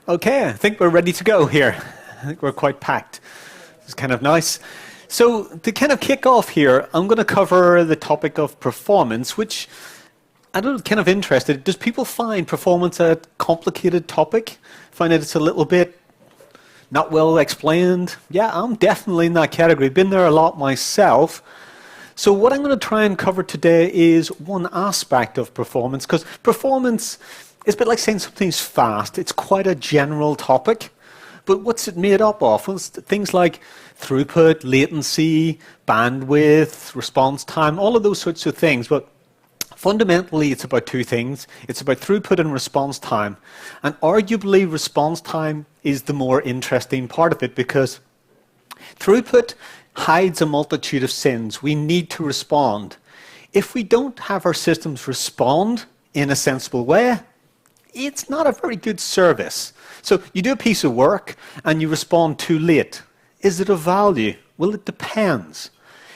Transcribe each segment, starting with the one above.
Okay, I think we're ready to go here. I think we're quite packed. It's kind of nice. So to kind of kick off here, I'm going to cover the topic of performance, which I don't know, kind of interested. Does people find performance a complicated topic? Find that it's a little bit not well explained? Yeah, I'm definitely in that category. Been there a lot myself. So what I'm going to try and cover today is one aspect of performance, because performance is a bit like saying something's fast. It's quite a general topic, but what's it made up of? Well, it's things like throughput, latency, bandwidth, response time, all of those sorts of things. But fundamentally, it's about two things. It's about throughput and response time. And arguably, response time is the more interesting part of it, because throughput hides a multitude of sins. We need to respond. If we don't have our systems respond in a sensible way, it's not a very good service. So you do a piece of work and you respond too late. Is it of value? Well, it depends.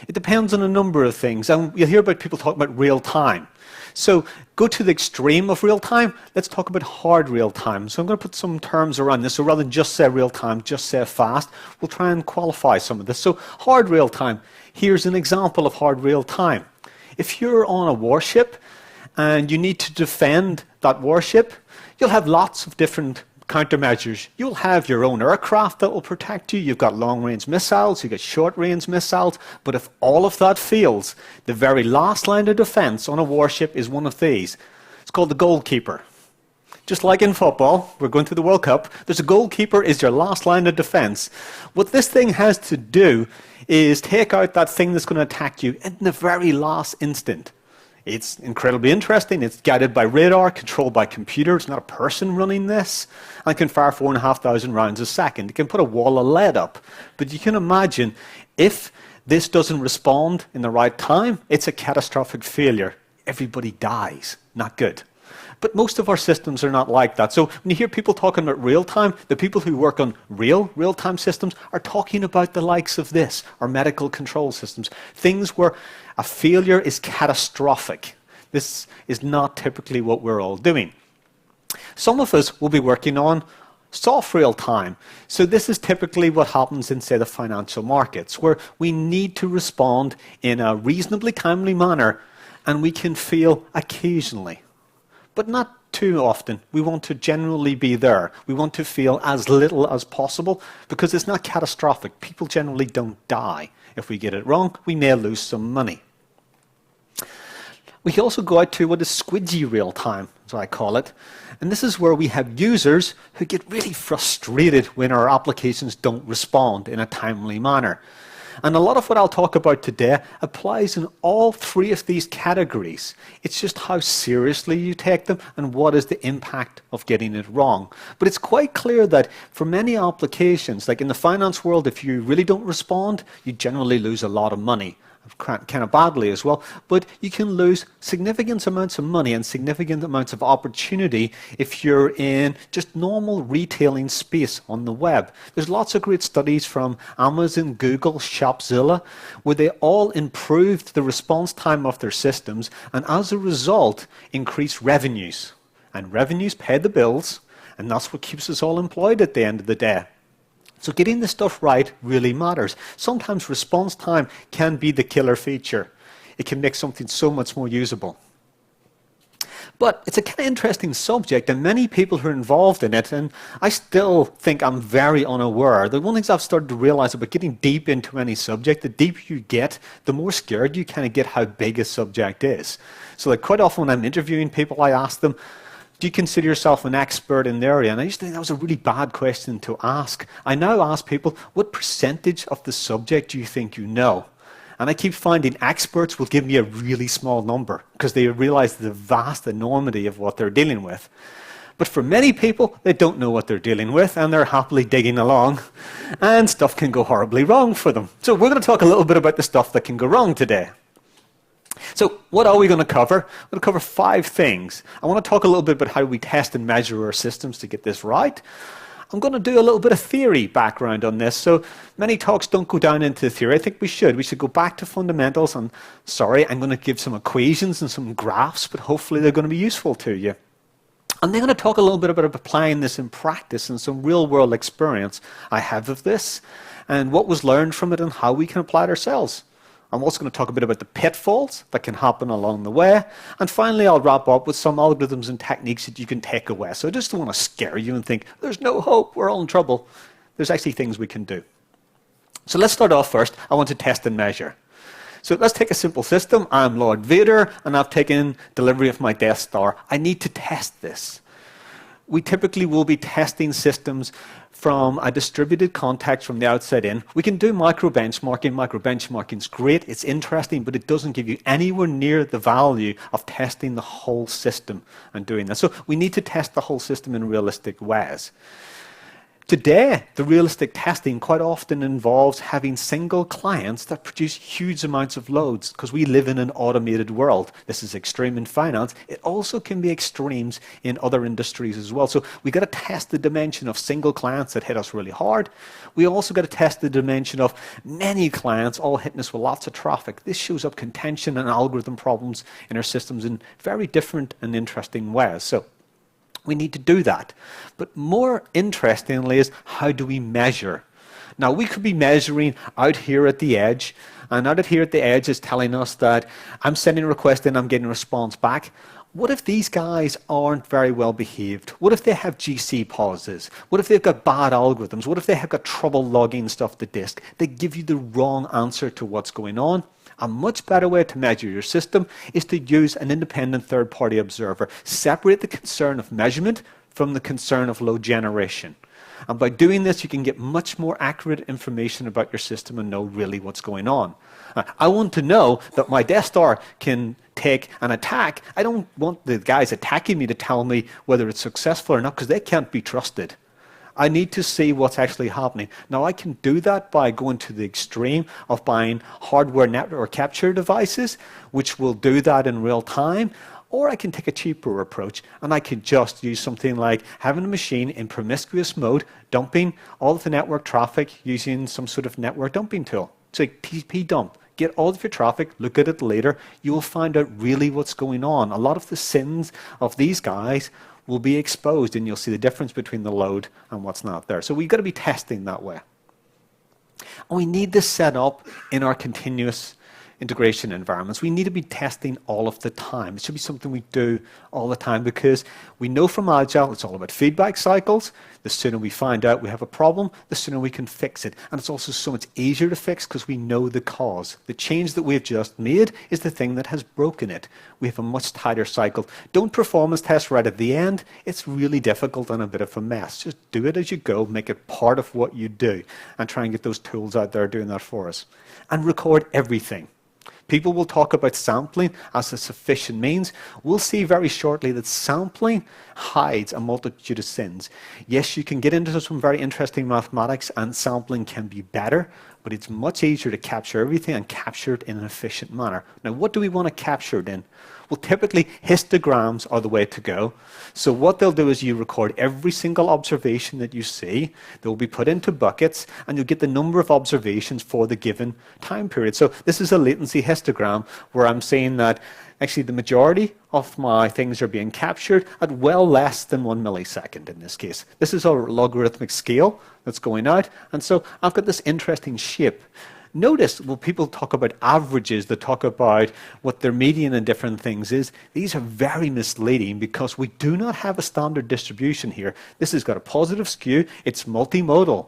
It depends on a number of things. And you'll hear about people talking about real time. So go to the extreme of real time. Let's talk about hard real time. So I'm going to put some terms around this. So rather than just say real time, just say fast, we'll try and qualify some of this. So hard real time. Here's an example of hard real time. If you're on a warship and you need to defend that warship, you'll have lots of different countermeasures. You'll have your own aircraft that will protect you. You've got long-range missiles, you've got short-range missiles. But if all of that fails, the very last line of defense on a warship is one of these. It's called the goalkeeper. Just like in football, we're going through the World Cup, there's a goalkeeper is your last line of defense. What this thing has to do is take out that thing that's going to attack you in the very last instant. It's incredibly interesting. It's guided by radar, controlled by computer. It's not a person running this. And can fire 4,500 rounds a second. It can put a wall of lead up. But you can imagine if this doesn't respond in the right time, it's a catastrophic failure. Everybody dies. Not good. But most of our systems are not like that. So when you hear people talking about real-time, the people who work on real-time systems are talking about the likes of this, our medical control systems, things where a failure is catastrophic. This is not typically what we're all doing. Some of us will be working on soft real-time. So this is typically what happens in, say, the financial markets, where we need to respond in a reasonably timely manner, and we can fail occasionally. But not too often. We want to generally be there. We want to fail as little as possible because it's not catastrophic. People generally don't die. If we get it wrong, we may lose some money. We can also go out to what is squidgy real time, as I call it. And this is where we have users who get really frustrated when our applications don't respond in a timely manner. And a lot of what I'll talk about today applies in all three of these categories. It's just how seriously you take them and what is the impact of getting it wrong. But it's quite clear that for many applications, like in the finance world, if you really don't respond, you generally lose a lot of money. Kind of badly as well, but you can lose significant amounts of money and significant amounts of opportunity if you're in just normal retailing space on the web. There's lots of great studies from Amazon, Google, Shopzilla, where they all improved the response time of their systems and as a result increased revenues. And revenues pay the bills, and that's what keeps us all employed at the end of the day. So getting this stuff right really matters. Sometimes response time can be the killer feature. It can make something so much more usable. But it's a kind of interesting subject, and many people who are involved in it, and I still think I'm very unaware. The one thing I've started to realize about getting deep into any subject, the deeper you get, the more scared you kind of get how big a subject is. So like quite often when I'm interviewing people, I ask them, do you consider yourself an expert in the area? And I used to think that was a really bad question to ask. I now ask people, what percentage of the subject do you think you know? And I keep finding experts will give me a really small number because they realize the vast enormity of what they're dealing with. But for many people, they don't know what they're dealing with and they're happily digging along and stuff can go horribly wrong for them. So we're going to talk a little bit about the stuff that can go wrong today. So what are we going to cover? We're going to cover 5 things. I want to talk a little bit about how we test and measure our systems to get this right. I'm going to do a little bit of theory background on this. So many talks don't go down into the theory. I think we should. We should go back to fundamentals. And sorry, I'm going to give some equations and some graphs, but hopefully they're going to be useful to you. And they're going to talk a little bit about applying this in practice and some real-world experience I have of this, and what was learned from it and how we can apply it ourselves. I'm also going to talk a bit about the pitfalls that can happen along the way. And finally, I'll wrap up with some algorithms and techniques that you can take away. So I just don't want to scare you and think, there's no hope, we're all in trouble. There's actually things we can do. So let's start off first. I want to test and measure. So let's take a simple system. I'm Lord Vader, and I've taken delivery of my Death Star. I need to test this. We typically will be testing systems from a distributed context from the outside in. We can do micro-benchmarking. Micro-benchmarking is great, it's interesting, but it doesn't give you anywhere near the value of testing the whole system and doing that. So we need to test the whole system in realistic ways. Today, the realistic testing quite often involves having single clients that produce huge amounts of loads because we live in an automated world. This is extreme in finance. It also can be extremes in other industries as well. So we got to test the dimension of single clients that hit us really hard. We also got to test the dimension of many clients all hitting us with lots of traffic. This shows up contention and algorithm problems in our systems in very different and interesting ways. So we need to do that. But more interestingly is, how do we measure? Now, we could be measuring out here at the edge, and out here at the edge is telling us that I'm sending a request in, I'm getting a response back. What if these guys aren't very well behaved? What if they have GC pauses? What if they've got bad algorithms? What if they have got trouble logging stuff to disk? They give you the wrong answer to what's going on. A much better way to measure your system is to use an independent third-party observer. Separate the concern of measurement from the concern of load generation. And by doing this, you can get much more accurate information about your system and know really what's going on. I want to know that my Death Star can take an attack. I don't want the guys attacking me to tell me whether it's successful or not, because they can't be trusted. I need to see what's actually happening. Now, I can do that by going to the extreme of buying hardware network capture devices, which will do that in real time. Or I can take a cheaper approach, and I can just use something like having a machine in promiscuous mode, dumping all of the network traffic using some sort of network dumping tool. So TP dump. Get all of your traffic, look at it later. You will find out really what's going on. A lot of the sins of these guys will be exposed, and you'll see the difference between the load and what's not there. So we've got to be testing that way. And we need this set up in our continuous integration environments. We need to be testing all of the time. It should be something we do all the time, because we know from Agile it's all about feedback cycles. The sooner we find out we have a problem, the sooner we can fix it. And it's also so much easier to fix because we know the cause. The change that we've just made is the thing that has broken it. We have a much tighter cycle. Don't performance test right at the end. It's really difficult and a bit of a mess. Just do it as you go, make it part of what you do, and try and get those tools out there doing that for us. And record everything. People will talk about sampling as a sufficient means. We'll see very shortly that sampling hides a multitude of sins. Yes, you can get into some very interesting mathematics, and sampling can be better, but it's much easier to capture everything and capture it in an efficient manner. Now, what do we want to capture it in? Well, typically, histograms are the way to go. So what they'll do is you record every single observation that you see. They'll be put into buckets, and you'll get the number of observations for the given time period. So this is a latency histogram where I'm saying that actually the majority of my things are being captured at well less than 1 millisecond in this case. This is a logarithmic scale that's going out, and so I've got this interesting shape. Notice when people talk about averages, they talk about what their median and different things is. These are very misleading because we do not have a standard distribution here. This has got a positive skew. It's multimodal.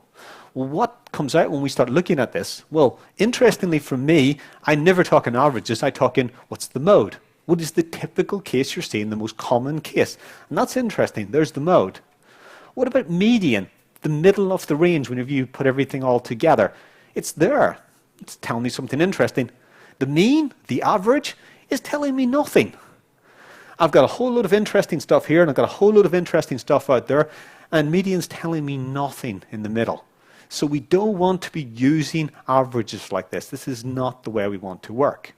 Well, what comes out when we start looking at this? Well, interestingly for me, I never talk in averages. I talk in what's the mode. What is the typical case you're seeing, the most common case? And that's interesting. There's the mode. What about median? The middle of the range whenever you put everything all together. It's there. It's telling me something interesting. The mean, the average, is telling me nothing. I've got a whole load of interesting stuff here, and I've got a whole load of interesting stuff out there, and median's telling me nothing in the middle. So we don't want to be using averages like this. This is not the way we want to work.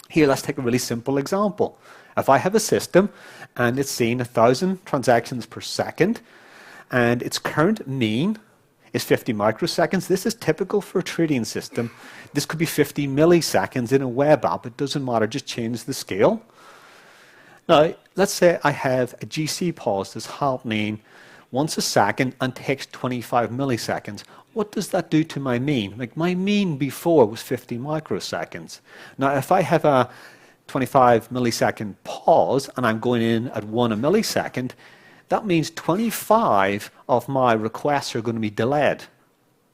Here, let's take a really simple example. If I have a system, and it's seeing 1,000 transactions per second, and its current mean is 50 microseconds. This is typical for a trading system. This could be 50 milliseconds in a web app. It doesn't matter, just change the scale. Now, let's say I have a GC pause that's happening once a second and takes 25 milliseconds. What does that do to my mean? Like, my mean before was 50 microseconds. Now, if I have a 25 millisecond pause and I'm going in at 1 a millisecond, that means 25 of my requests are going to be delayed.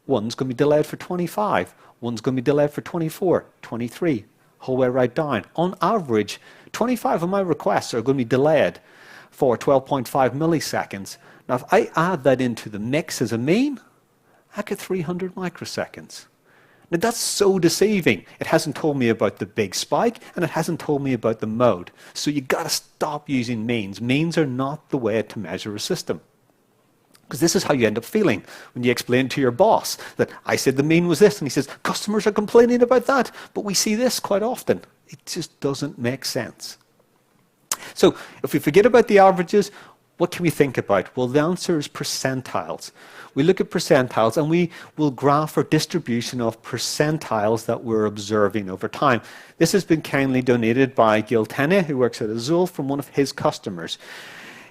One's going to be delayed for 25. One's going to be delayed for 24, 23, whole way right down. On average, 25 of my requests are going to be delayed for 12.5 milliseconds. Now, if I add that into the mix as a mean, I get 300 microseconds. Now, that's so deceiving. It hasn't told me about the big spike, and it hasn't told me about the mode. So you've got to stop using means. Means are not the way to measure a system. Because this is how you end up feeling when you explain to your boss that I said the mean was this, and he says, customers are complaining about that, but we see this quite often. It just doesn't make sense. So if we forget about the averages, what can we think about? Well, the answer is percentiles. We look at percentiles and we will graph our distribution of percentiles that we're observing over time. This has been kindly donated by Gil Tenne, who works at Azul, from one of his customers.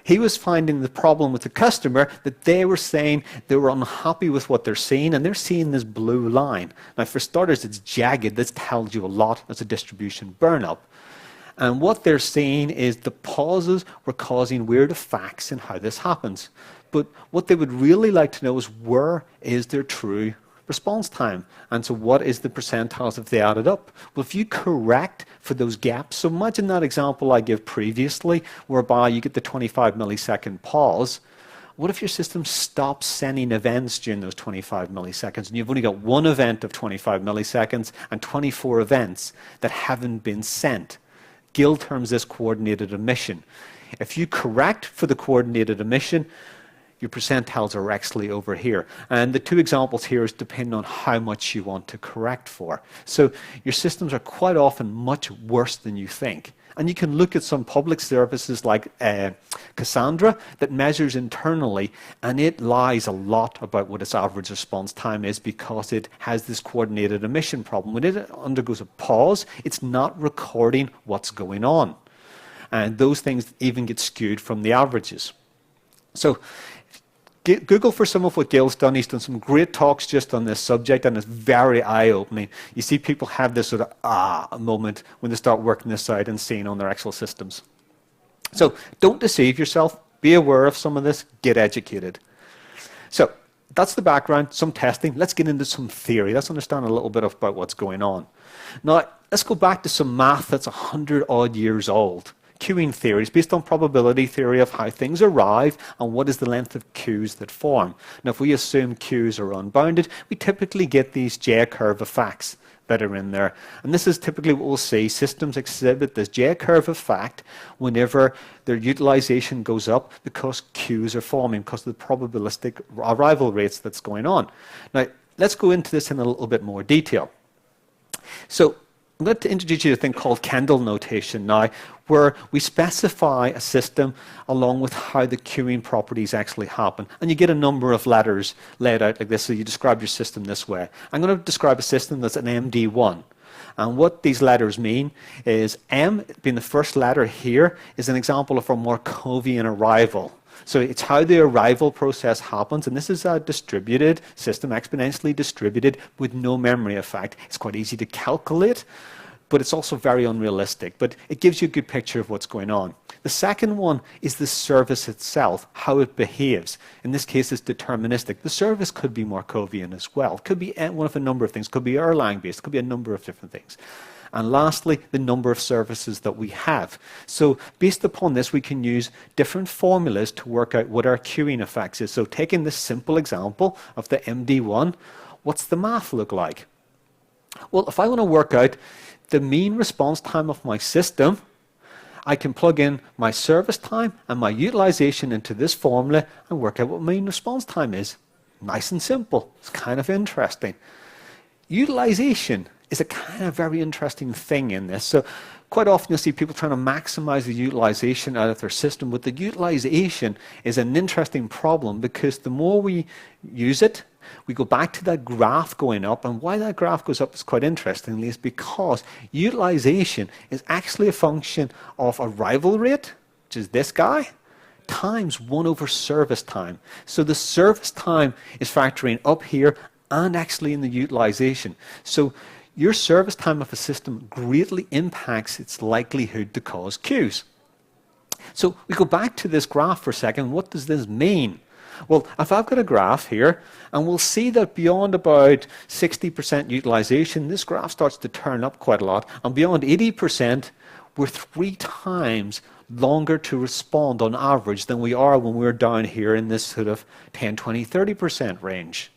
He was finding the problem with the customer that they were saying they were unhappy with what they're seeing, and they're seeing this blue line. Now, for starters, it's jagged. This tells you a lot. That's a distribution burn-up. And what they're seeing is the pauses were causing weird effects in how this happens. But what they would really like to know is where is their true response time? And so what is the percentiles if they added up? Well, if you correct for those gaps, so imagine that example I gave previously, whereby you get the 25 millisecond pause. What if your system stops sending events during those 25 milliseconds, and you've only got one event of 25 milliseconds and 24 events that haven't been sent? Gil terms this coordinated emission. If you correct for the coordinated emission, your percentiles are actually over here. And the two examples here is depending on how much you want to correct for. So your systems are quite often much worse than you think. And you can look at some public services like Cassandra that measures internally, and it lies a lot about what its average response time is because it has this coordinated emission problem. When it undergoes a pause, it's not recording what's going on. And those things even get skewed from the averages. So Google for some of what Gil's done. He's done some great talks just on this subject, and it's very eye-opening. You see people have this sort of moment when they start working this out and seeing on their actual systems. So don't deceive yourself. Be aware of some of this. Get educated. So that's the background, some testing. Let's get into some theory. Let's understand a little bit about what's going on. Now, let's go back to some math that's 100-odd years old. Queuing theory is based on probability theory of how things arrive and what is the length of queues that form. Now, if we assume queues are unbounded, we typically get these J-curve effects that are in there. And this is typically what we'll see. Systems exhibit this J-curve effect whenever their utilization goes up because queues are forming, because of the probabilistic arrival rates that's going on. Now, let's go into this in a little bit more detail. So I'm going to introduce you to a thing called Kendall notation now, where we specify a system along with how the queuing properties actually happen. And you get a number of letters laid out like this, so you describe your system this way. I'm going to describe a system that's an MD1. And what these letters mean is M, being the first letter here, is an example of a Markovian arrival. So it's how the arrival process happens, and this is a distributed system, exponentially distributed with no memory effect. It's quite easy to calculate, but it's also very unrealistic. But it gives you a good picture of what's going on. The second one is the service itself, how it behaves. In this case, it's deterministic. The service could be Markovian as well. It could be one of a number of things. It could be Erlang-based. It could be a number of different things. And lastly, the number of services that we have. So based upon this, we can use different formulas to work out what our queuing effects is. So taking this simple example of the MD1, what's the math look like? Well, if I want to work out the mean response time of my system, I can plug in my service time and my utilization into this formula and work out what mean response time is. Nice and simple. It's kind of interesting. Utilization is a kind of very interesting thing in this. So quite often you'll see people trying to maximize the utilization out of their system, but the utilization is an interesting problem because the more we use it, we go back to that graph going up, and why that graph goes up is quite interestingly is because utilization is actually a function of arrival rate, which is this guy, times 1 over service time. So the service time is factoring up here and actually in the utilization. So your service time of a system greatly impacts its likelihood to cause queues. So we go back to this graph for a second. What does this mean? Well, if I've got a graph here, and we'll see that beyond about 60% utilization, this graph starts to turn up quite a lot, and beyond 80%, we're 3 times longer to respond on average than we are when we're down here in this sort of 10, 20, 30% range.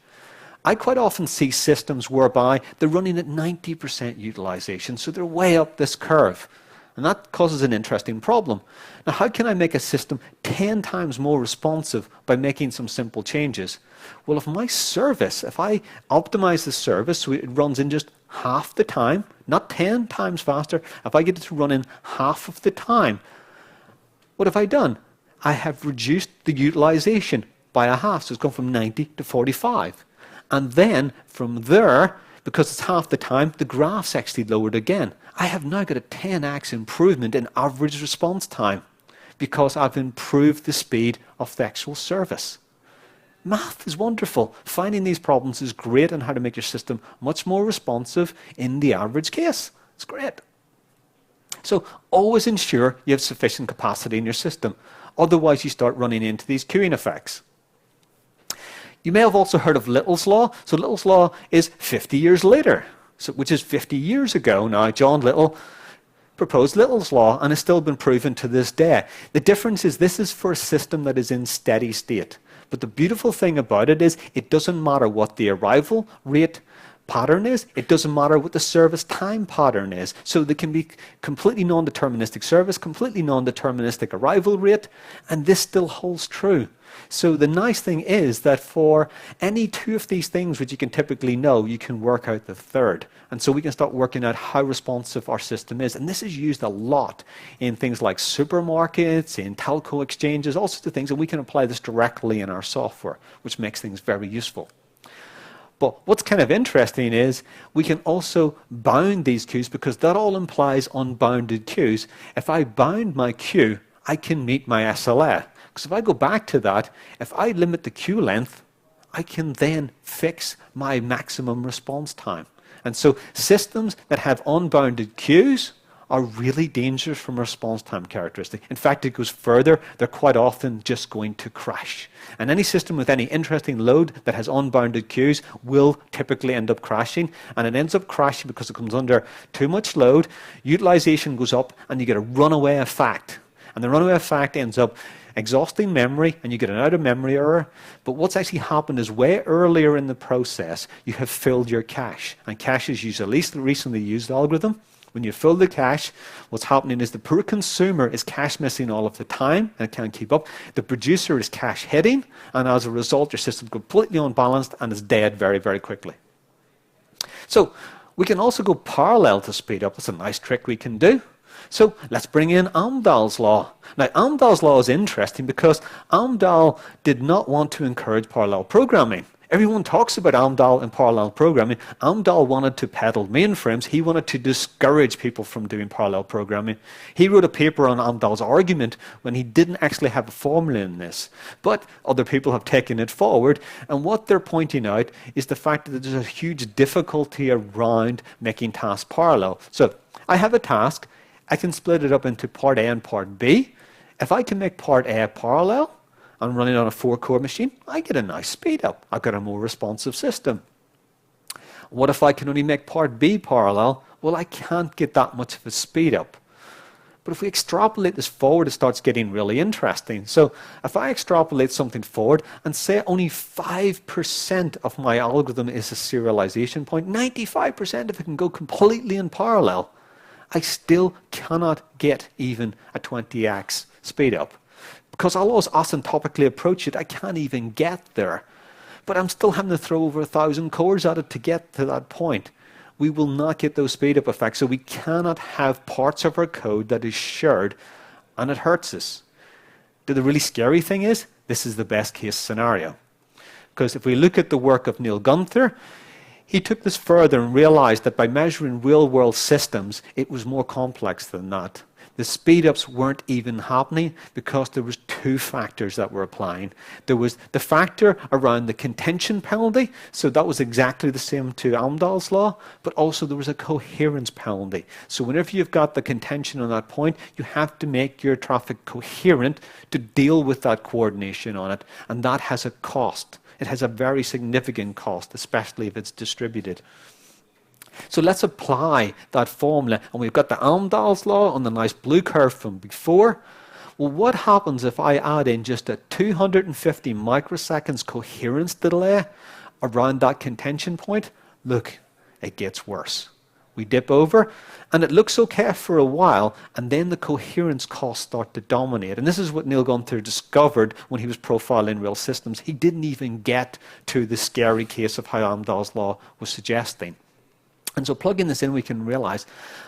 I quite often see systems whereby they're running at 90% utilization, so they're way up this curve. And that causes an interesting problem. Now, how can I make a system 10 times more responsive by making some simple changes? Well, if I optimize the service so it runs in just half the time, not 10 times faster, if I get it to run in half of the time, what have I done? I have reduced the utilization by a half, so it's gone from 90 to 45. And then from there, because it's half the time, the graph's actually lowered again. I have now got a 10x improvement in average response time because I've improved the speed of the actual service. Math is wonderful. Finding these problems is great on how to make your system much more responsive in the average case. It's great. So always ensure you have sufficient capacity in your system. Otherwise, you start running into these queuing effects. You may have also heard of Little's Law. So Little's Law is 50 years later, which is 50 years ago now. John Little proposed Little's Law, and it's still been proven to this day. The difference is this is for a system that is in steady state. But the beautiful thing about it is it doesn't matter what the arrival rate pattern is. It doesn't matter what the service time pattern is. So there can be completely non-deterministic service, completely non-deterministic arrival rate, and this still holds true. So the nice thing is that for any 2 of these things which you can typically know, you can work out the third. And so we can start working out how responsive our system is. And this is used a lot in things like supermarkets, in telco exchanges, all sorts of things. And we can apply this directly in our software, which makes things very useful. But what's kind of interesting is we can also bound these queues because that all implies unbounded queues. If I bound my queue, I can meet my SLA. Because if I go back to that, if I limit the queue length, I can then fix my maximum response time. And so systems that have unbounded queues are really dangerous from a response time characteristic. In fact, it goes further. They're quite often just going to crash. And any system with any interesting load that has unbounded queues will typically end up crashing. And it ends up crashing because it comes under too much load, utilization goes up, and you get a runaway effect. And the runaway effect ends up exhausting memory, and you get an out-of-memory error. But what's actually happened is way earlier in the process, you have filled your cache. And cache is used, at least the recently used algorithm. When you fill the cache, what's happening is the poor consumer is cache missing all of the time and it can't keep up. The producer is cache hitting, and as a result, your system is completely unbalanced and is dead very, very quickly. So we can also go parallel to speed up. That's a nice trick we can do. So let's bring in Amdahl's law. Now, Amdahl's law is interesting because Amdahl did not want to encourage parallel programming. Everyone talks about Amdahl and parallel programming. Amdahl wanted to peddle mainframes. He wanted to discourage people from doing parallel programming. He wrote a paper on Amdahl's argument when he didn't actually have a formula in this. But other people have taken it forward. And what they're pointing out is the fact that there's a huge difficulty around making tasks parallel. So I have a task. I can split it up into part A and part B. If I can make part A parallel, and running on a 4-core machine, I get a nice speed up. I've got a more responsive system. What if I can only make part B parallel? Well, I can't get that much of a speed up. But if we extrapolate this forward, it starts getting really interesting. So if I extrapolate something forward and say only 5% of my algorithm is a serialization point, 95% if it can go completely in parallel, I still cannot get even a 20x speed up. Because I'll always asymptotically approach it, I can't even get there. But I'm still having to throw over 1,000 cores at it to get to that point. we will not get those speed up effects. So we cannot have parts of our code that is shared and it hurts us. The really scary thing is, this is the best case scenario. Because if we look at the work of Neil Gunther, he took this further and realized that by measuring real-world systems, it was more complex than that. The speed-ups weren't even happening because there was two factors that were applying. There was the factor around the contention penalty, so that was exactly the same to Amdahl's law, but also there was a coherence penalty. So whenever you've got the contention on that point, you have to make your traffic coherent to deal with that coordination on it, and that has a cost. It has a very significant cost, especially if it's distributed. So let's apply that formula, and we've got the Amdahl's law on the nice blue curve from before. Well, what happens if I add in just a 250 microseconds coherence delay around that contention point? Look, it gets worse. We dip over, and it looks okay for a while, and then the coherence costs start to dominate. And this is what Neil Gunther discovered when he was profiling real systems. He didn't even get to the scary case of how Amdahl's law was suggesting. And so plugging this in, we can realize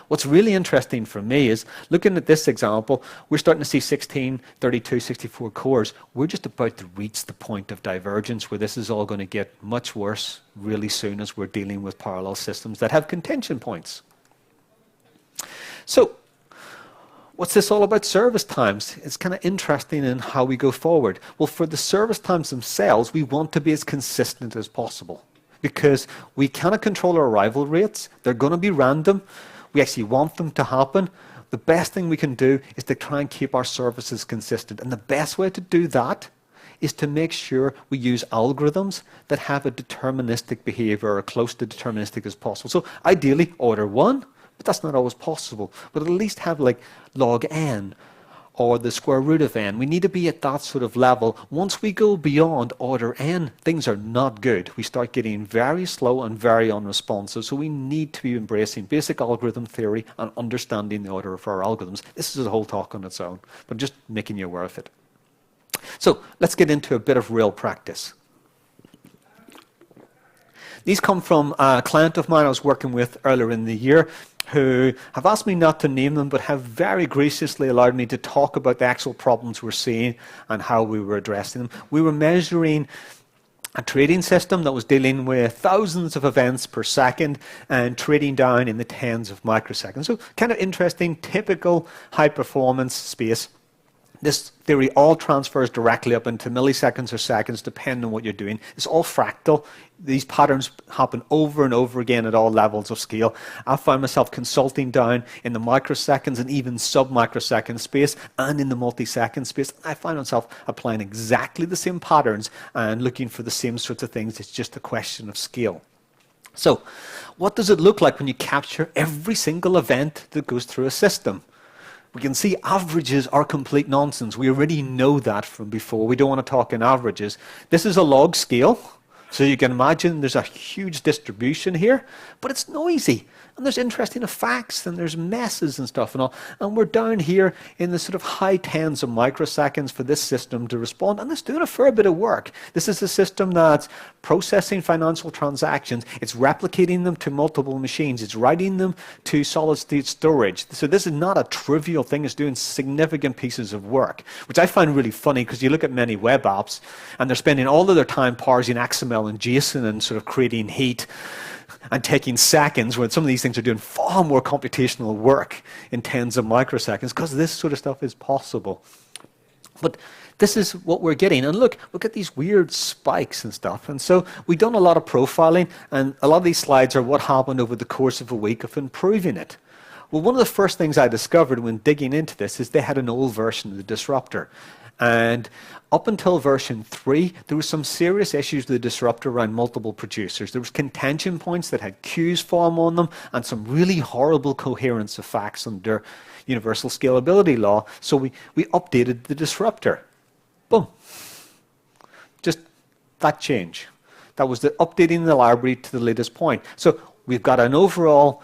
what's really interesting for me is looking at this example, we're starting to see 16, 32, 64 cores. We're just about to reach the point of divergence where this is all going to get much worse really soon as we're dealing with parallel systems that have contention points. So what's this all about service times? It's kind of interesting in how we go forward. Well, for the service times themselves, we want to be as consistent as possible, because we cannot control our arrival rates. They're going to be random. We actually want them to happen. The best thing we can do is to try and keep our services consistent. And the best way to do that is to make sure we use algorithms that have a deterministic behavior or close to deterministic as possible. So ideally, order 1, but that's not always possible. But at least have like log n, or the square root of n. We need to be at that sort of level. Once we go beyond order n, things are not good. We start getting very slow and very unresponsive. So we need to be embracing basic algorithm theory and understanding the order of our algorithms. This is a whole talk on its own, but just making you aware of it. So let's get into a bit of real practice. These come from a client of mine I was working with earlier in the year, who have asked me not to name them, but have very graciously allowed me to talk about the actual problems we're seeing and how we were addressing them. We were measuring a trading system that was dealing with thousands of events per second and trading down in the tens of microseconds. So kind of interesting, typical high-performance space. This theory all transfers directly up into milliseconds or seconds, depending on what you're doing. It's all fractal. These patterns happen over and over again at all levels of scale. I find myself consulting down in the microseconds and even sub-microsecond space and in the multi-second space. I find myself applying exactly the same patterns and looking for the same sorts of things. It's just a question of scale. So what does it look like when you capture every single event that goes through a system? We can see averages are complete nonsense. We already know that from before. We don't want to talk in averages. This is a log scale, so you can imagine there's a huge distribution here, but it's noisy. And there's interesting effects, and there's messes and stuff and all. And we're down here in the sort of high tens of microseconds for this system to respond, and it's doing a fair bit of work. This is a system that's processing financial transactions. It's replicating them to multiple machines. It's writing them to solid-state storage. So this is not a trivial thing. It's doing significant pieces of work, which I find really funny because you look at many web apps, and they're spending all of their time parsing XML and JSON and sort of creating heat and taking seconds, when some of these things are doing far more computational work in tens of microseconds, because this sort of stuff is possible. But this is what we're getting. And look at these weird spikes and stuff. And so we've done a lot of profiling, and a lot of these slides are what happened over the course of a week of improving it. Well, one of the first things I discovered when digging into this is they had an old version of the Disruptor. And up until version 3, there were some serious issues with the Disruptor around multiple producers. There was contention points that had queues form on them and some really horrible coherence effects under Universal Scalability Law. So we updated the Disruptor. Boom. Just that change. That was the updating the library to the latest point. So we've got an overall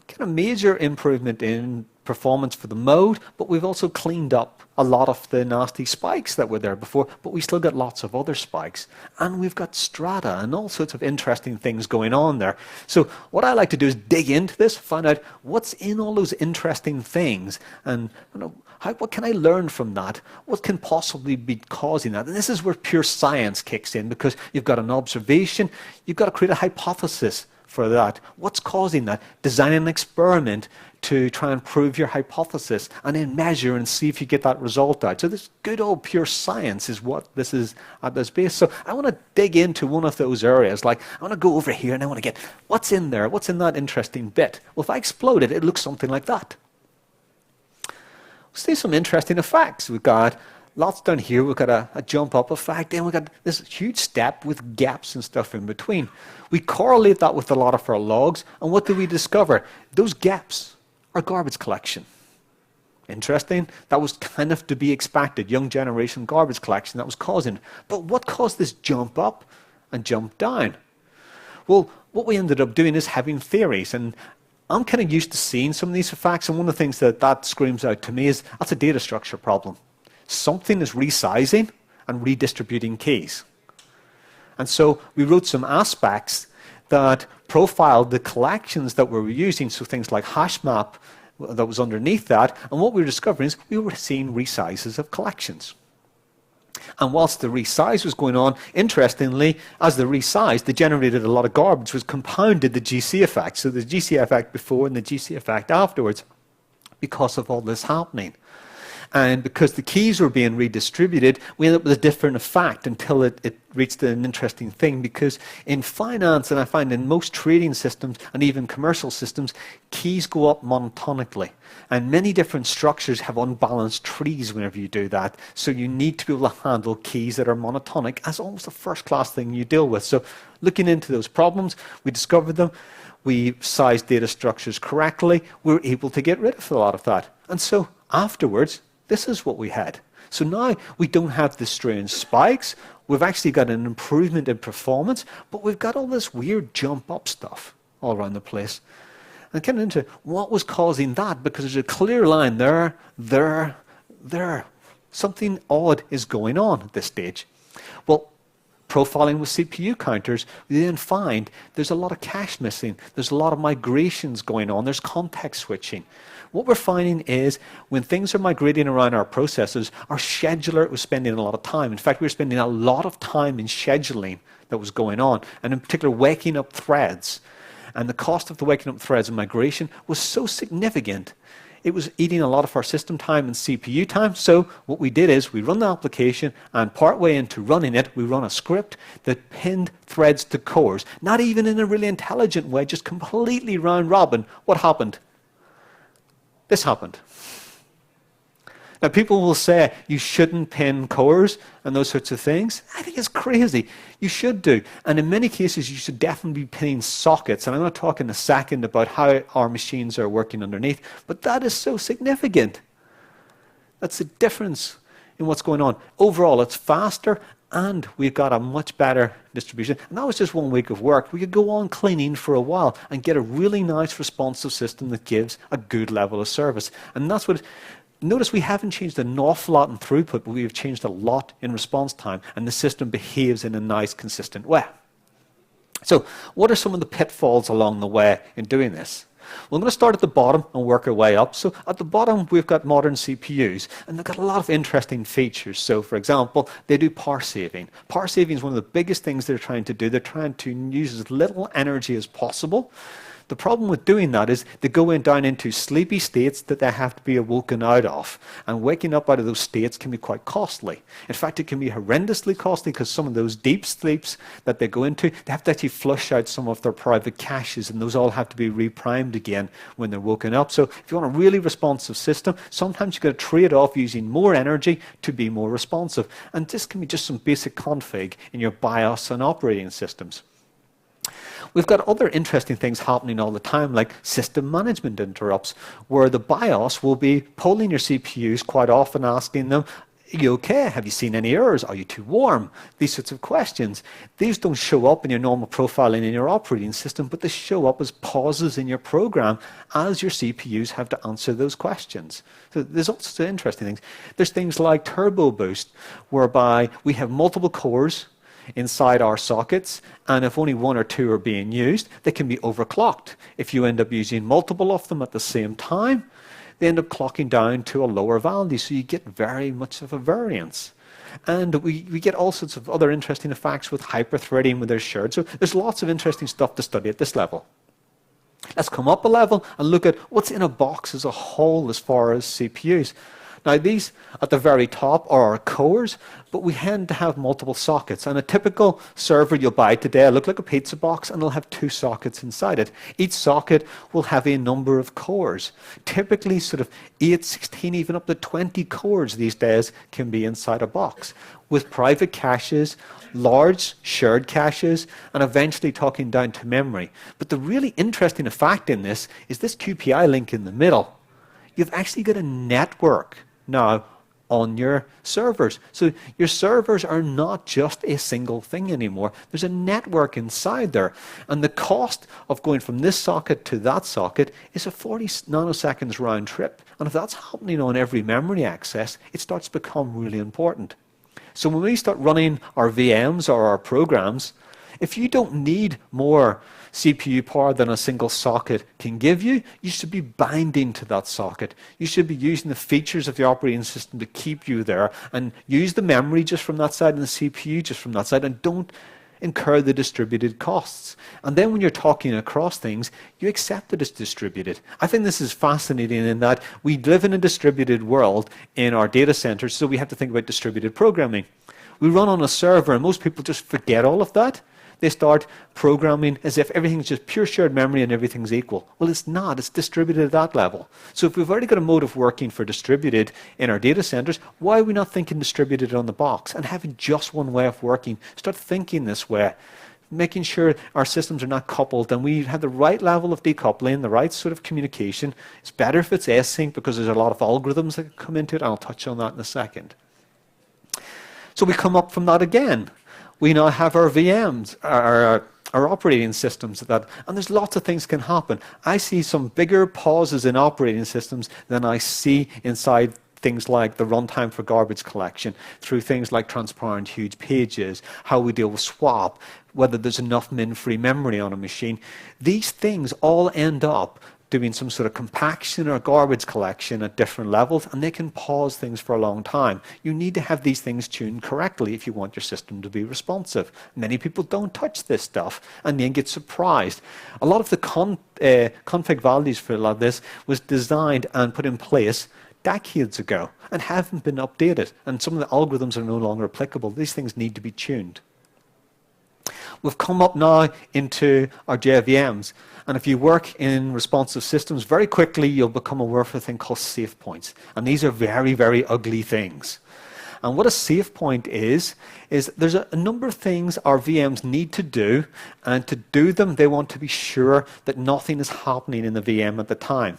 kind of major improvement in performance for the mode, but we've also cleaned up a lot of the nasty spikes that were there before, but we still got lots of other spikes. And we've got strata and all sorts of interesting things going on there. So what I like to do is dig into this, find out what's in all those interesting things, and what can I learn from that? What can possibly be causing that? And this is where pure science kicks in, because you've got an observation, you've got to create a hypothesis for that. What's causing that? Design an experiment to try and prove your hypothesis, and then measure and see if you get that result out. So this good old pure science is what this is at this base. So I want to dig into one of those areas. Like, I want to go over here and I want to get what's in there, what's in that interesting bit. Well, if I explode it, it looks something like that. See some interesting effects. We've got lots down here. We've got a jump up effect. Then we've got this huge step with gaps and stuff in between. We correlate that with a lot of our logs. And what do we discover? Those gaps are garbage collection. Interesting. That was kind of to be expected. Young generation garbage collection that was causing. But what caused this jump up and jump down? Well, what we ended up doing is having theories. And I'm kind of used to seeing some of these effects, and one of the things that screams out to me is that's a data structure problem. Something is resizing and redistributing keys. And so we wrote some aspects that profiled the collections that we were using, so things like hash map that was underneath that, and what we were discovering is we were seeing resizes of collections. And whilst the resize was going on, interestingly, as the resize, they generated a lot of garbage, which compounded the GC effect. So the GC effect before and the GC effect afterwards, because of all this happening. And because the keys were being redistributed, we ended up with a different effect until it reached an interesting thing. Because in finance, and I find in most trading systems and even commercial systems, keys go up monotonically. And many different structures have unbalanced trees whenever you do that. So you need to be able to handle keys that are monotonic as almost a first-class thing you deal with. So looking into those problems, we discovered them. We sized data structures correctly. We were able to get rid of a lot of that. And so afterwards, this is what we had. So now we don't have the strange spikes. We've actually got an improvement in performance, but we've got all this weird jump up stuff all around the place. And getting into what was causing that, because there's a clear line there. Something odd is going on at this stage. Well, profiling with CPU counters, we then find there's a lot of cache missing. There's a lot of migrations going on. There's context switching. What we're finding is when things are migrating around our processors, our scheduler was spending a lot of time. In fact, we were spending a lot of time in scheduling that was going on, and in particular, waking up threads. And the cost of the waking up threads and migration was so significant, it was eating a lot of our system time and CPU time. So what we did is we run the application, and partway into running it, we run a script that pinned threads to cores. Not even in a really intelligent way, just completely round robin. What happened? This happened. Now, people will say you shouldn't pin cores and those sorts of things. I think it's crazy. You should do. And in many cases, you should definitely be pinning sockets. And I'm going to talk in a second about how our machines are working underneath. But that is so significant. That's the difference in what's going on. Overall, it's faster, and we've got a much better distribution. And that was just 1 week of work. We could go on cleaning for a while and get a really nice responsive system that gives a good level of service. And that's what... Notice we haven't changed an awful lot in throughput, but we've changed a lot in response time, and the system behaves in a nice, consistent way. So what are some of the pitfalls along the way in doing this? Well, I'm going to start at the bottom and work our way up. So at the bottom, we've got modern CPUs, and they've got a lot of interesting features. So, for example, they do power saving. Power saving is one of the biggest things they're trying to do. They're trying to use as little energy as possible. The problem with doing that is they go down into sleepy states that they have to be awoken out of. And waking up out of those states can be quite costly. In fact, it can be horrendously costly because some of those deep sleeps that they go into, they have to actually flush out some of their private caches, and those all have to be reprimed again when they're woken up. So if you want a really responsive system, sometimes you've got to trade off using more energy to be more responsive. And this can be just some basic config in your BIOS and operating systems. We've got other interesting things happening all the time, like system management interrupts, where the BIOS will be polling your CPUs quite often, asking them, Are you okay? Have you seen any errors? Are you too warm? These sorts of questions. These don't show up in your normal profiling in your operating system, but they show up as pauses in your program as your CPUs have to answer those questions. So there's also interesting things. There's things like turbo boost, whereby we have multiple cores inside our sockets, and if only one or two are being used, they can be overclocked. If you end up using multiple of them at the same time, they end up clocking down to a lower value, so you get very much of a variance. And we get all sorts of other interesting effects with hyperthreading when they're shared. So there's lots of interesting stuff to study at this level. Let's come up a level and look at what's in a box as a whole as far as CPUs. Now, these at the very top are our cores, but we tend to have multiple sockets. And a typical server you'll buy today will look like a pizza box, and it'll have 2 sockets inside it. Each socket will have a number of cores. Typically, sort of 8, 16, even up to 20 cores these days can be inside a box, with private caches, large shared caches, and eventually talking down to memory. But the really interesting fact in this is this QPI link in the middle. You've actually got a network now on your servers. So your servers are not just a single thing anymore. There's a network inside there. And the cost of going from this socket to that socket is a 40 nanoseconds round trip. And if that's happening on every memory access, it starts to become really important. So when we start running our VMs or our programs, if you don't need more CPU power than a single socket can give you, you should be binding to that socket. You should be using the features of the operating system to keep you there, and use the memory just from that side and the CPU just from that side, and don't incur the distributed costs. And then when you're talking across things, you accept that it's distributed. I think this is fascinating in that we live in a distributed world in our data centers, so we have to think about distributed programming. We run on a server, and most people just forget all of that. They start programming as if everything's just pure shared memory and everything's equal. Well, it's not. It's distributed at that level. So if we've already got a mode of working for distributed in our data centers, why are we not thinking distributed on the box and having just one way of working? Start thinking this way, making sure our systems are not coupled, and we have the right level of decoupling, the right sort of communication. It's better if it's async because there's a lot of algorithms that come into it. I'll touch on that in a second. So we come up from that again. We now have our VMs, our operating systems, and there's lots of things can happen. I see some bigger pauses in operating systems than I see inside things like the runtime for garbage collection, through things like transparent huge pages, how we deal with swap, whether there's enough min-free memory on a machine. These things all end up doing some sort of compaction or garbage collection at different levels, and they can pause things for a long time. You need to have these things tuned correctly if you want your system to be responsive. Many people don't touch this stuff and then get surprised. A lot of the config values for a lot of this was designed and put in place decades ago and haven't been updated, and some of the algorithms are no longer applicable. These things need to be tuned. We've come up now into our JVMs, and if you work in responsive systems, very quickly you'll become aware of a thing called Safepoints, and these are very, very ugly things. And what a Safepoint is there's a number of things our VMs need to do, and to do them they want to be sure that nothing is happening in the VM at the time.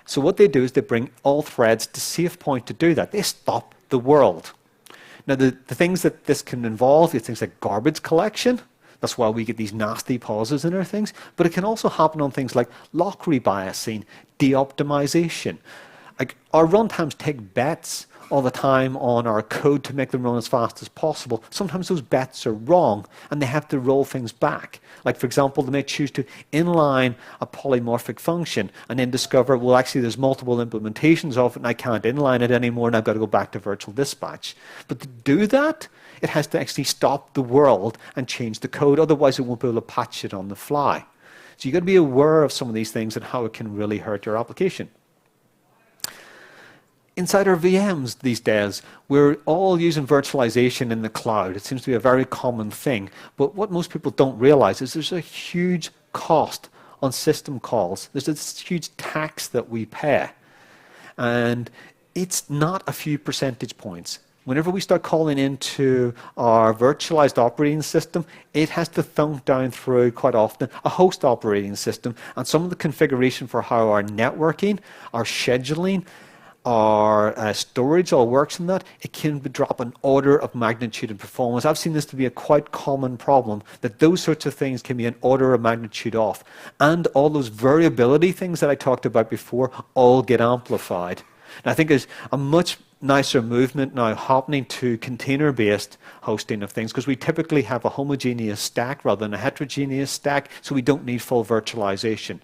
So what they do is they bring all threads to Safepoint to do that. They stop the world. Now the things that this can involve is things like garbage collection. That's why we get these nasty pauses in our things. But it can also happen on things like lock rebiasing, de-optimization. Like our runtimes take bets all the time on our code to make them run as fast as possible. Sometimes those bets are wrong, and they have to roll things back. Like, for example, they may choose to inline a polymorphic function and then discover, well, actually, there's multiple implementations of it, and I can't inline it anymore, and I've got to go back to virtual dispatch. But to do that, it has to actually stop the world and change the code. Otherwise, it won't be able to patch it on the fly. So you've got to be aware of some of these things and how it can really hurt your application. Inside our VMs these days, we're all using virtualization in the cloud. It seems to be a very common thing. But what most people don't realize is there's a huge cost on system calls. There's this huge tax that we pay. And it's not a few percentage points. Whenever we start calling into our virtualized operating system, it has to thump down through, quite often, a host operating system. And some of the configuration for how our networking, our scheduling, or storage all works in that, it can drop an order of magnitude in performance. I've seen this to be a quite common problem, that those sorts of things can be an order of magnitude off. And all those variability things that I talked about before all get amplified. And I think there's a much nicer movement now happening to container-based hosting of things, because we typically have a homogeneous stack rather than a heterogeneous stack, so we don't need full virtualization.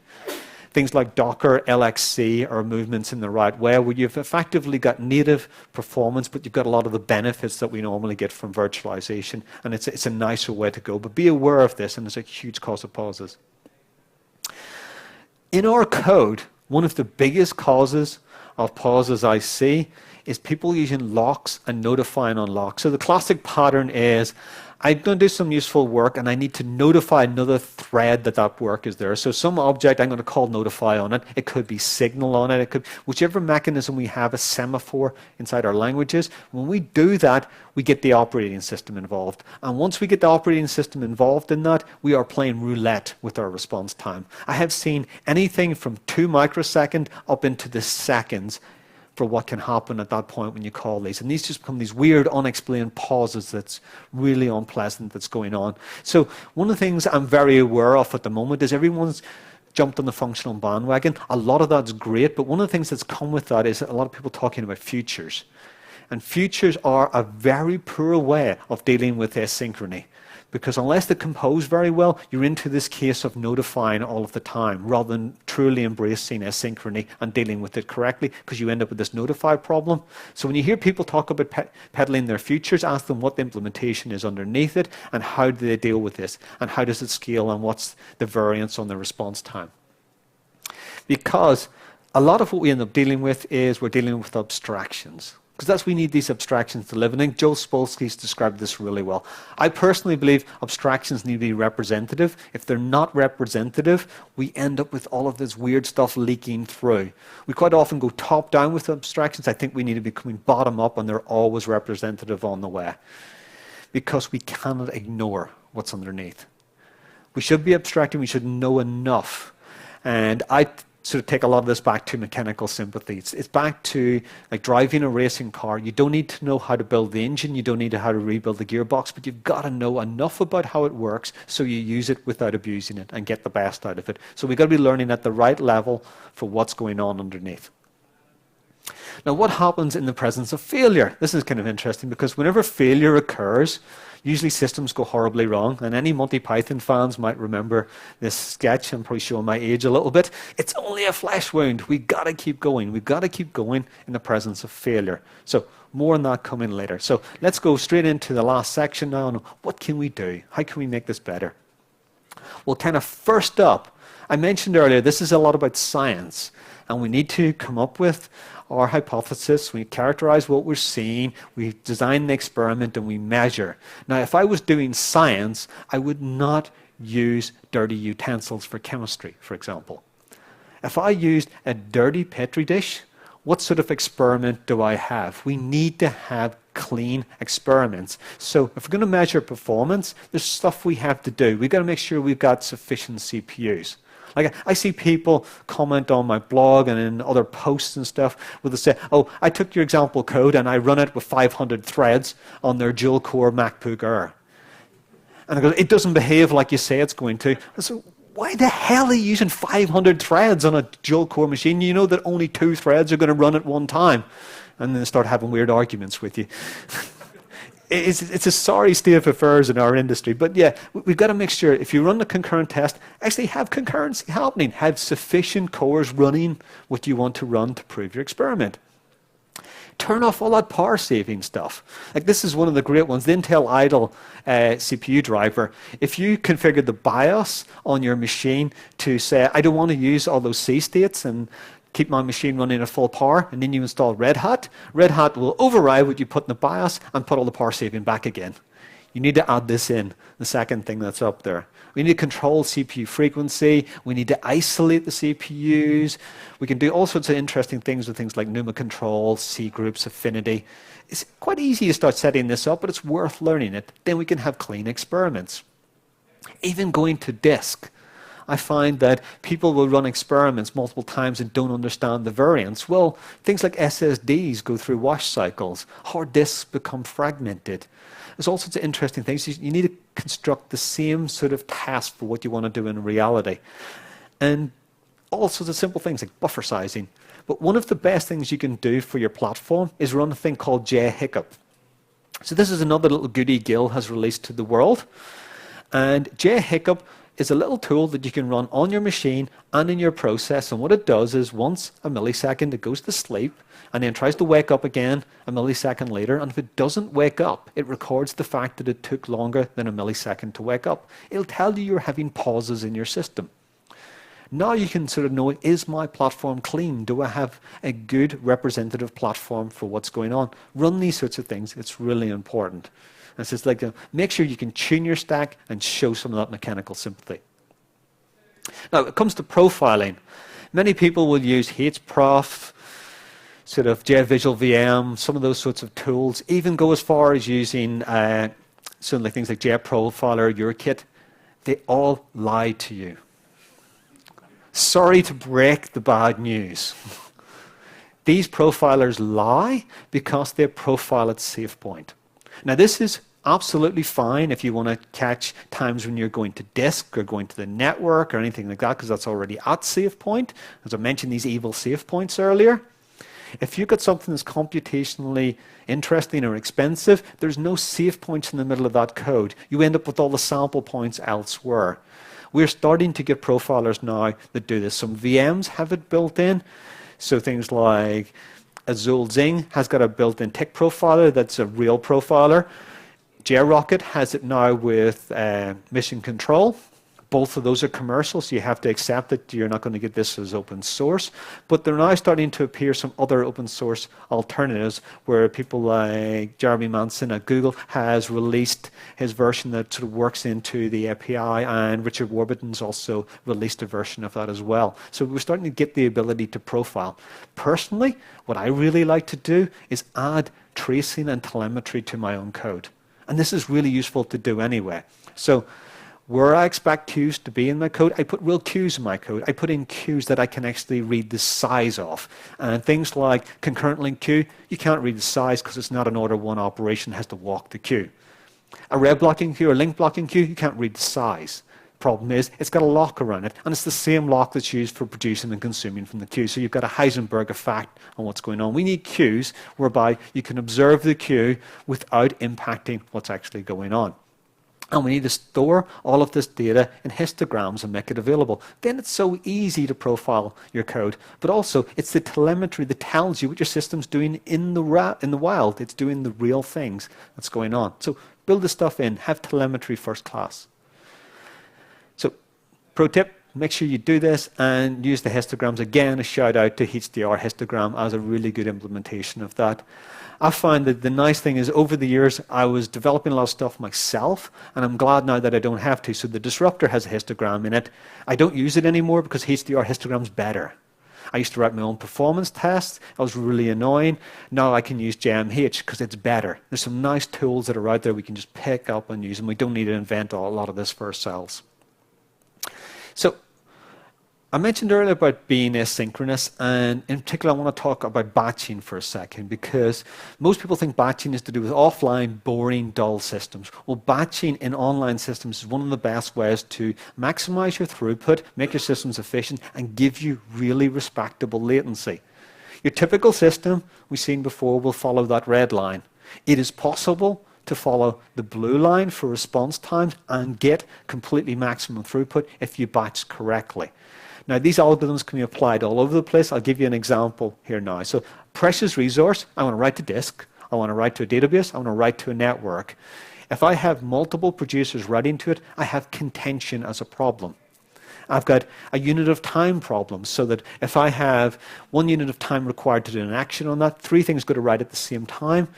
Things like Docker, LXC are movements in the right way, where you've effectively got native performance, but you've got a lot of the benefits that we normally get from virtualization, and it's a nicer way to go. But be aware of this, and there's a huge cause of pauses. In our code, one of the biggest causes of pauses I see is people using locks and notifying on locks. So the classic pattern is, I'm going to do some useful work and I need to notify another thread that that work is there. So some object I'm going to call notify on it. It could be signal on it. It could, whichever mechanism we have, a semaphore inside our languages. When we do that, we get the operating system involved. And once we get the operating system involved in that, we are playing roulette with our response time. I have seen anything from 2 microseconds up into the seconds for what can happen at that point when you call these. And these just become these weird, unexplained pauses that's really unpleasant that's going on. So one of the things I'm very aware of at the moment is everyone's jumped on the functional bandwagon. A lot of that's great, but one of the things that's come with that is a lot of people talking about futures. And futures are a very poor way of dealing with asynchrony. Because unless they compose very well, you're into this case of notifying all of the time rather than truly embracing asynchrony and dealing with it correctly, because you end up with this notify problem. So when you hear people talk about peddling their futures, ask them what the implementation is underneath it and how do they deal with this and how does it scale and what's the variance on the response time. Because a lot of what we end up dealing with is we're dealing with abstractions. Because that's we need these abstractions to live. And I think Joel Spolsky's described this really well. I personally believe abstractions need to be representative. If they're not representative, we end up with all of this weird stuff leaking through. We quite often go top down with abstractions. I think we need to be coming bottom up, and they're always representative on the way. Because we cannot ignore what's underneath. We should be abstracting. We should know enough. And I sort of take a lot of this back to mechanical sympathy. It's back to like driving a racing car. You don't need to know how to build the engine. You don't need to know how to rebuild the gearbox, but you've got to know enough about how it works so you use it without abusing it and get the best out of it. So we've got to be learning at the right level for what's going on underneath. Now, what happens in the presence of failure? This is kind of interesting because whenever failure occurs, usually systems go horribly wrong. And any Monty Python fans might remember this sketch. I'm probably showing my age a little bit. It's only a flesh wound. We've got to keep going. We've got to keep going in the presence of failure. So more on that coming later. So let's go straight into the last section now. On what can we do? How can we make this better? Well, kind of first up, I mentioned earlier, this is a lot about science. And we need to come up with our hypothesis, we characterize what we're seeing, we design the experiment, and we measure. Now, if I was doing science, I would not use dirty utensils for chemistry, for example. If I used a dirty Petri dish, what sort of experiment do I have? We need to have clean experiments. So if we're going to measure performance, there's stuff we have to do. We've got to make sure we've got sufficient CPUs. Like I see people comment on my blog and in other posts and stuff where they say, oh, I took your example code and I run it with 500 threads on their dual-core MacBook Air. And I go, it doesn't behave like you say it's going to. So why the hell are you using 500 threads on a dual-core machine? You know that only 2 threads are going to run at one time. And then they start having weird arguments with you. It's a sorry state of affairs in our industry. But yeah, we've got to make sure if you run the concurrent test, actually have concurrency happening. Have sufficient cores running what you want to run to prove your experiment. Turn off all that power saving stuff. Like this is one of the great ones, the Intel Idle CPU driver. If you configure the BIOS on your machine to say, I don't want to use all those C states and keep my machine running at full power, and then you install Red Hat will override what you put in the BIOS and put all the power saving back again. You need to add this in, the second thing that's up there. We need to control CPU frequency. We need to isolate the CPUs. We can do all sorts of interesting things with things like NUMA control, C groups, affinity. It's quite easy to start setting this up, but it's worth learning it. Then we can have clean experiments. Even going to disk. I find that people will run experiments multiple times and don't understand the variance. Well, things like SSDs go through wash cycles. Hard disks become fragmented. There's all sorts of interesting things. You need to construct the same sort of task for what you want to do in reality. And all sorts of simple things like buffer sizing. But one of the best things you can do for your platform is run a thing called JHiccup. So this is another little goodie Gil has released to the world. And JHiccup is a little tool that you can run on your machine and in your process. And what it does is once a millisecond, it goes to sleep and then tries to wake up again a millisecond later. And if it doesn't wake up, it records the fact that it took longer than a millisecond to wake up. It'll tell you you're having pauses in your system. Now you can sort of know, is my platform clean? Do I have a good representative platform for what's going on? Run these sorts of things. It's really important. And so it's like, make sure you can tune your stack and show some of that mechanical sympathy. Now, when it comes to profiling, many people will use HProf, sort of JVisual VM, some of those sorts of tools, even go as far as using something like things like JProfiler, YourKit. They all lie to you. Sorry to break the bad news. These profilers lie because they profile at Safepoint. Now, this is absolutely fine if you want to catch times when you're going to disk or going to the network or anything like that, because that's already at Safepoint. As I mentioned, these evil Safepoints earlier. If you've got something that's computationally interesting or expensive, there's no Safepoints in the middle of that code. You end up with all the sample points elsewhere. We're starting to get profilers now that do this. Some VMs have it built in. So things like Azul Zing has got a built-in tick profiler that's a real profiler. JRocket has it now with Mission Control. Both of those are commercial, so you have to accept that you're not going to get this as open source. But there are now starting to appear some other open source alternatives where people like Jeremy Manson at Google has released his version that sort of works into the API, and Richard Warburton's also released a version of that as well. So we're starting to get the ability to profile. Personally, what I really like to do is add tracing and telemetry to my own code. And this is really useful to do anyway. So where I expect queues to be in my code, I put real queues in my code. I put in queues that I can actually read the size of. And things like concurrent link queue, you can't read the size because it's not an order one operation, it has to walk the queue. A red blocking queue or link blocking queue, you can't read the size. Problem is, it's got a lock around it, and it's the same lock that's used for producing and consuming from the queue. So you've got a Heisenberg effect on what's going on. We need queues whereby you can observe the queue without impacting what's actually going on. And we need to store all of this data in histograms and make it available. Then it's so easy to profile your code. But also, it's the telemetry that tells you what your system's doing in the wild. It's doing the real things that's going on. So build the stuff in. Have telemetry first class. So pro tip, make sure you do this and use the histograms. Again, a shout out to HDR histogram as a really good implementation of that. I find that the nice thing is over the years I was developing a lot of stuff myself, and I'm glad now that I don't have to. So the Disruptor has a histogram in it. I don't use it anymore because HDR histogram's better. I used to write my own performance tests. That was really annoying. Now I can use JMH because it's better. There's some nice tools that are out there we can just pick up and use, and we don't need to invent a lot of this for ourselves. So I mentioned earlier about being asynchronous, and in particular I want to talk about batching for a second, because most people think batching is to do with offline, boring, dull systems. Well, batching in online systems is one of the best ways to maximize your throughput, make your systems efficient, and give you really respectable latency. Your typical system, we've seen before, will follow that red line. It is possible to follow the blue line for response times and get completely maximum throughput if you batch correctly. Now, these algorithms can be applied all over the place. I'll give you an example here now. So, precious resource, I want to write to disk, I want to write to a database, I want to write to a network. If I have multiple producers writing to it, I have contention as a problem. I've got a unit of time problem, so that if I have 1 unit of time required to do an action on that, 3 things go to write at the same time.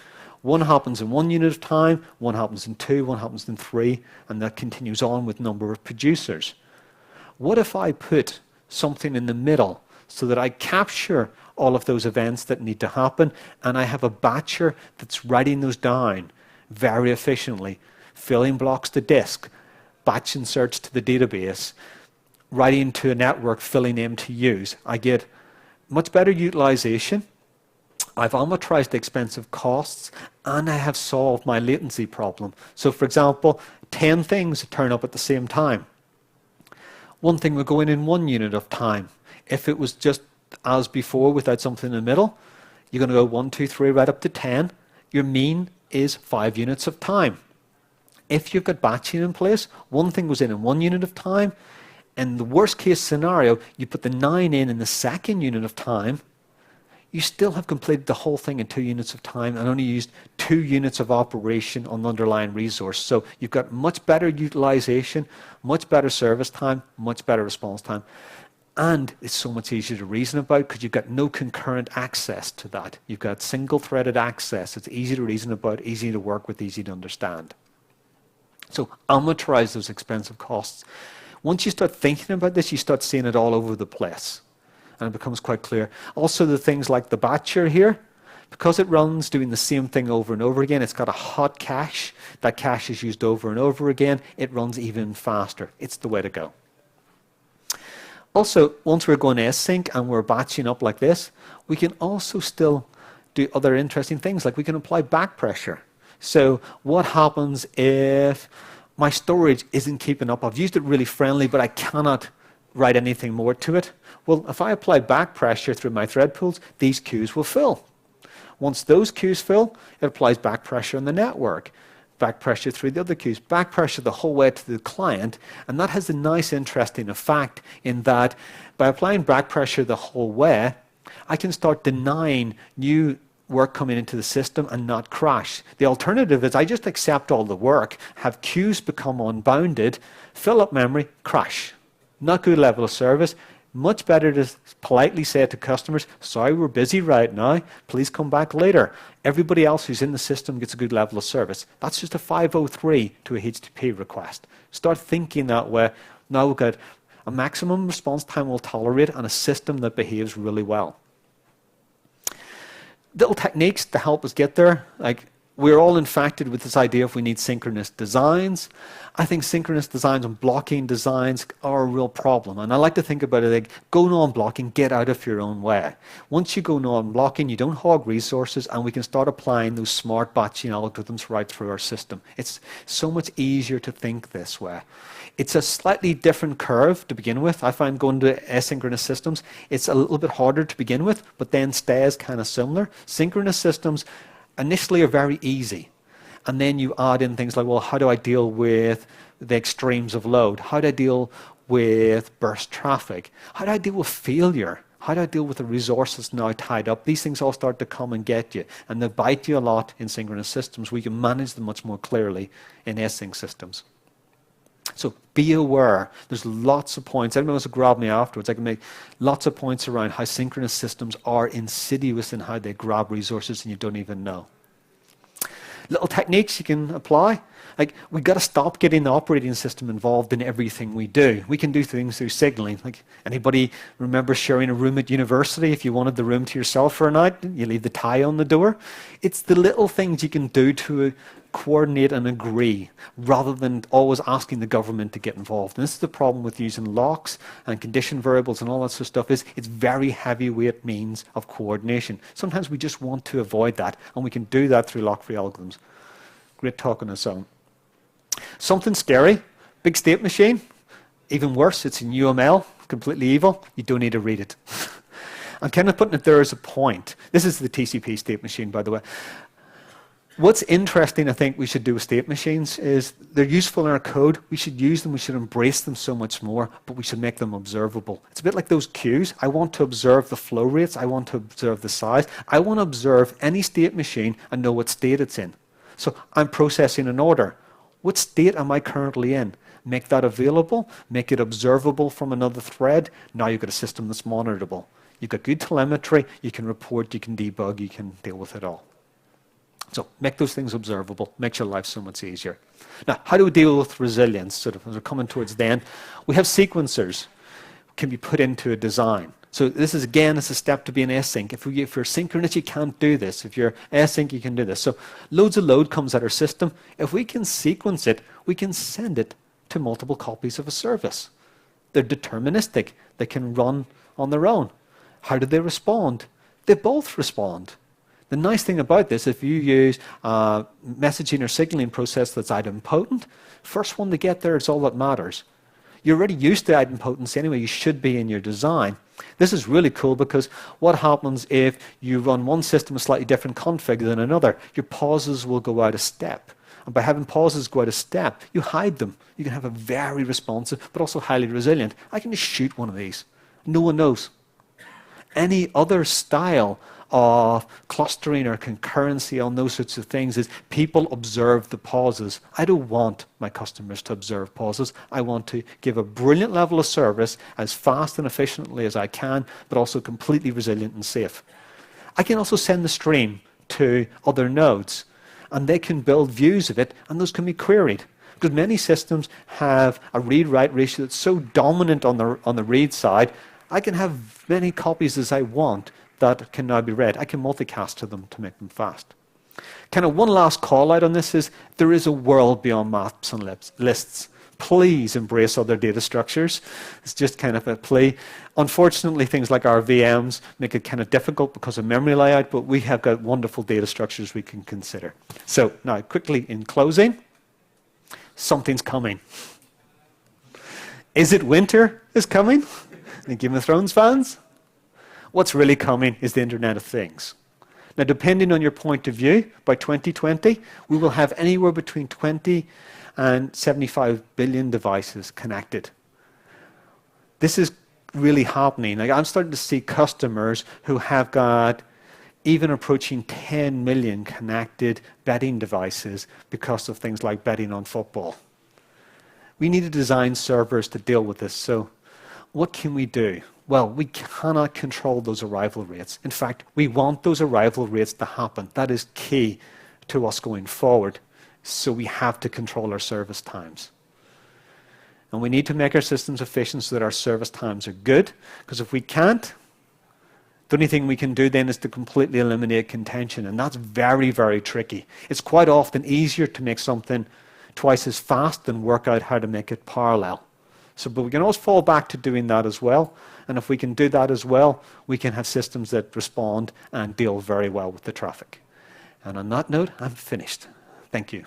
1 happens in 1 unit of time, 1 happens in 2, 1 happens in 3, and that continues on with number of producers. What if I put something in the middle so that I capture all of those events that need to happen, and I have a batcher that's writing those down very efficiently, filling blocks to disk, batch inserts to the database, writing to a network, filling MTUs. I get much better utilization. I've amortized the expensive costs, and I have solved my latency problem. So for example, 10 things turn up at the same time. One thing will go in 1 unit of time. If it was just as before without something in the middle, you're going to go 1, 2, 3, right up to 10. Your mean is 5 units of time. If you've got batching in place, one thing goes in 1 unit of time, and the worst case scenario, you put the 9 in the 2nd unit of time, you still have completed the whole thing in 2 units of time and only used 2 units of operation on the underlying resource. So you've got much better utilization, much better service time, much better response time. And it's so much easier to reason about because you've got no concurrent access to that. You've got single-threaded access. It's easy to reason about, easy to work with, easy to understand. So amortize those expensive costs. Once you start thinking about this, you start seeing it all over the place. And it becomes quite clear. Also, the things like the batcher here, because it runs doing the same thing over and over again, it's got a hot cache. That cache is used over and over again. It runs even faster. It's the way to go. Also, once we're going async and we're batching up like this, we can also still do other interesting things, like we can apply backpressure. So what happens if my storage isn't keeping up? I've used it really friendly, but I cannot write anything more to it. Well, if I apply backpressure through my thread pools, these queues will fill. Once those queues fill, it applies backpressure on the network, backpressure through the other queues, backpressure the whole way to the client, and that has a nice, interesting effect in that by applying backpressure the whole way, I can start denying new work coming into the system and not crash. The alternative is I just accept all the work, have queues become unbounded, fill up memory, crash. Not good level of service. Much better to politely say to customers, sorry, we're busy right now, please come back later. Everybody else who's in the system gets a good level of service. That's just a 503 to a HTTP request. Start thinking that way. Now we've got a maximum response time we'll tolerate and a system that behaves really well. Little techniques to help us get there, like we're all infected with this idea if we need synchronous designs. I think synchronous designs and blocking designs are a real problem. And I like to think about it like, go non-blocking, get out of your own way. Once you go non-blocking, you don't hog resources, and we can start applying those smart batching algorithms right through our system. It's so much easier to think this way. It's a slightly different curve to begin with. I find going to asynchronous systems, it's a little bit harder to begin with, but then stays kind of similar. Synchronous systems initially are very easy. And then you add in things like, well, how do I deal with the extremes of load? How do I deal with burst traffic? How do I deal with failure? How do I deal with the resources now tied up? These things all start to come and get you. And they bite you a lot in synchronous systems. We can manage them much more clearly in async systems. So be aware. There's lots of points. Anyone wants to grab me afterwards, I can make lots of points around how synchronous systems are insidious in how they grab resources and you don't even know. Little techniques you can apply. Like, we've got to stop getting the operating system involved in everything we do. We can do things through signaling. Like, anybody remember sharing a room at university? If you wanted the room to yourself for a night, you leave the tie on the door. It's the little things you can do to coordinate and agree, rather than always asking the government to get involved. And this is the problem with using locks and condition variables and all that sort of stuff, is it's very heavyweight means of coordination. Sometimes we just want to avoid that, and we can do that through lock-free algorithms. Great talk on its own. Something scary, big state machine. Even worse, it's in UML, completely evil. You don't need to read it. I'm kind of putting it there as a point. This is the TCP state machine, by the way. What's interesting, I think we should do with state machines is they're useful in our code. We should use them. We should embrace them so much more, but we should make them observable. It's a bit like those queues. I want to observe the flow rates. I want to observe the size. I want to observe any state machine and know what state it's in. So I'm processing an order. What state am I currently in? Make that available. Make it observable from another thread. Now you've got a system that's monitorable. You've got good telemetry. You can report. You can debug. You can deal with it all. So make those things observable, makes your life so much easier. Now, how do we deal with resilience? Sort of as we're coming towards the end, we have sequencers can be put into a design. So this is, again, it's a step to being async. If you're synchronous, you can't do this. If you're async, you can do this. So loads of load comes at our system. If we can sequence it, we can send it to multiple copies of a service. They're deterministic. They can run on their own. How do they respond? They both respond. The nice thing about this, if you use a messaging or signaling process that's idempotent, first one to get there is all that matters. You're already used to idempotency anyway, you should be in your design. This is really cool because what happens if you run one system with slightly different config than another? Your pauses will go out of step. And by having pauses go out of step, you hide them. You can have a very responsive, but also highly resilient. I can just shoot one of these. No one knows. Any other style of clustering or concurrency on those sorts of things is people observe the pauses. I don't want my customers to observe pauses. I want to give a brilliant level of service as fast and efficiently as I can, but also completely resilient and safe. I can also send the stream to other nodes, and they can build views of it, and those can be queried. Because many systems have a read-write ratio that's so dominant on the read side, I can have many copies as I want that can now be read. I can multicast to them to make them fast. Kind of one last call out on this is there is a world beyond maps and lists. Please embrace other data structures. It's just kind of a plea. Unfortunately, things like our VMs make it kind of difficult because of memory layout, but we have got wonderful data structures we can consider. So now, quickly in closing, something's coming. Is it winter is coming? Any Game of Thrones fans? What's really coming is the Internet of Things. Now, depending on your point of view, by 2020, we will have anywhere between 20 and 75 billion devices connected. This is really happening. Like, I'm starting to see customers who have got even approaching 10 million connected betting devices because of things like betting on football. We need to design servers to deal with this. So what can we do? Well, we cannot control those arrival rates. In fact, we want those arrival rates to happen. That is key to us going forward. So we have to control our service times. And we need to make our systems efficient so that our service times are good. Because if we can't, the only thing we can do then is to completely eliminate contention. And that's very, very tricky. It's quite often easier to make something twice as fast than work out how to make it parallel. So, but we can always fall back to doing that as well. And if we can do that as well, we can have systems that respond and deal very well with the traffic. And on that note, I'm finished. Thank you.